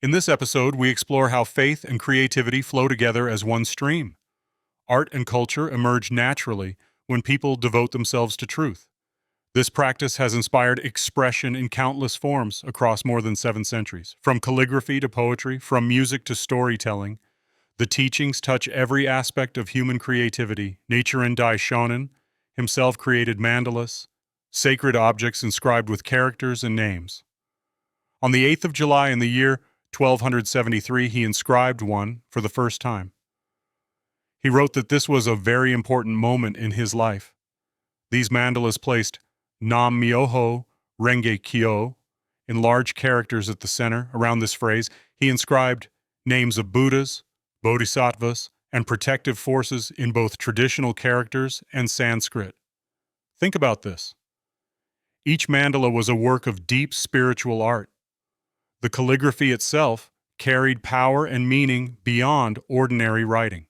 In this episode, we explore how faith and creativity flow together as one stream. Art and culture emerge naturally when people devote themselves to truth. This practice has inspired expression in countless forms across more than 7 centuries. From calligraphy to poetry, from music to storytelling, the teachings touch every aspect of human creativity. Nichiren Daishonin himself created mandalas, sacred objects inscribed with characters and names. On the 8th of July in the year 1273, he inscribed one for the first time. He wrote that this was a very important moment in his life. These mandalas placed Nam Myoho Renge Kyo in large characters at the center. Around this phrase, he inscribed names of Buddhas, Bodhisattvas, and protective forces in both traditional characters and Sanskrit. Think about this. Each mandala was a work of deep spiritual art. The calligraphy itself carried power and meaning beyond ordinary writing.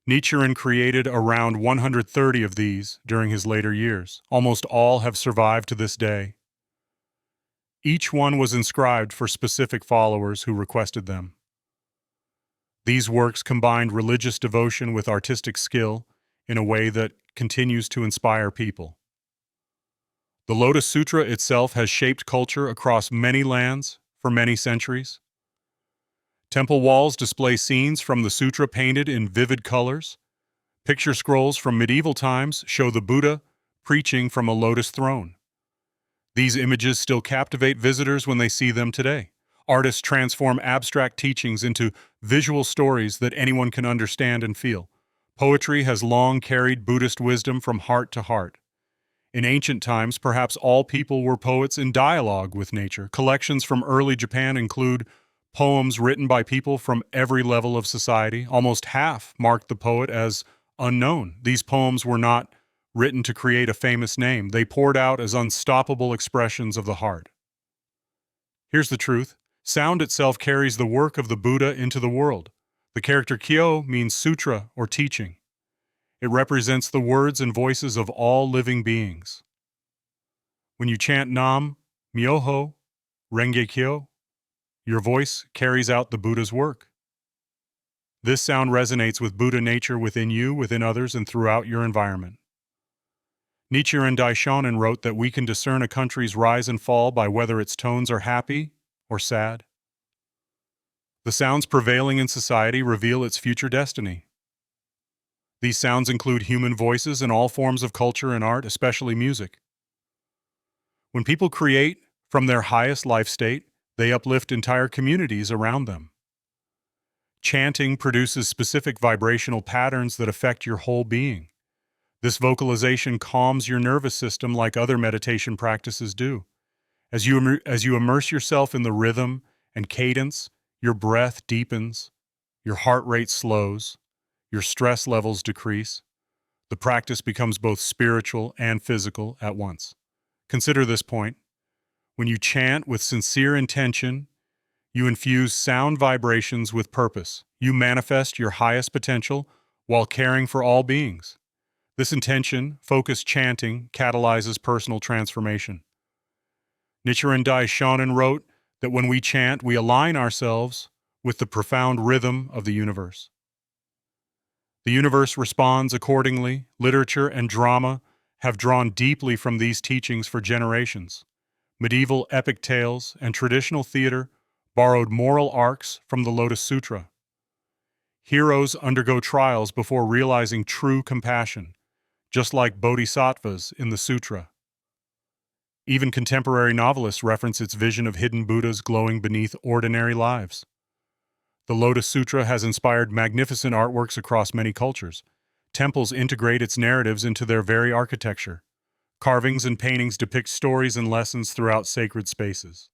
Nichiren created around 130 of these during his later years. Almost all have survived to this day. Each one was inscribed for specific followers who requested them. These works combined religious devotion with artistic skill in a way that continues to inspire people. The Lotus Sutra itself has shaped culture across many lands for many centuries. Temple walls display scenes from the sutra painted in vivid colors. Picture scrolls from medieval times show the Buddha preaching from a lotus throne. These images still captivate visitors when they see them today. Artists transform abstract teachings into visual stories that anyone can understand and feel. Poetry has long carried Buddhist wisdom from heart to heart. In ancient times, perhaps all people were poets in dialogue with nature. Collections from early Japan include poems written by people from every level of society. Almost half marked the poet as unknown. These poems were not written to create a famous name. They poured out as unstoppable expressions of the heart. Here's the truth. Sound itself carries the work of the Buddha into the world. The character Kyo means sutra or teaching. It represents the words and voices of all living beings. When you chant Nam Myoho Renge Kyo, your voice carries out the Buddha's work. This sound resonates with Buddha nature within you, within others, and throughout your environment. Nichiren Daishonin wrote that we can discern a country's rise and fall by whether its tones are happy or sad. The sounds prevailing in society reveal its future destiny. These sounds include human voices in all forms of culture and art, especially music. When people create from their highest life state, they uplift entire communities around them. Chanting produces specific vibrational patterns that affect your whole being. This vocalization calms your nervous system like other meditation practices do. As you immerse yourself in the rhythm and cadence, your breath deepens, your heart rate slows, your stress levels decrease. The practice becomes both spiritual and physical at once. Consider this point. When you chant with sincere intention, you infuse sound vibrations with purpose. You manifest your highest potential while caring for all beings. This intention-focused chanting catalyzes personal transformation. Nichiren Daishonin wrote that when we chant, we align ourselves with the profound rhythm of the universe. The universe responds accordingly. Literature and drama have drawn deeply from these teachings for generations. Medieval epic tales and traditional theater borrowed moral arcs from the Lotus Sutra. Heroes undergo trials before realizing true compassion, just like bodhisattvas in the sutra. Even contemporary novelists reference its vision of hidden Buddhas glowing beneath ordinary lives. The Lotus Sutra has inspired magnificent artworks across many cultures. Temples integrate its narratives into their very architecture. Carvings and paintings depict stories and lessons throughout sacred spaces.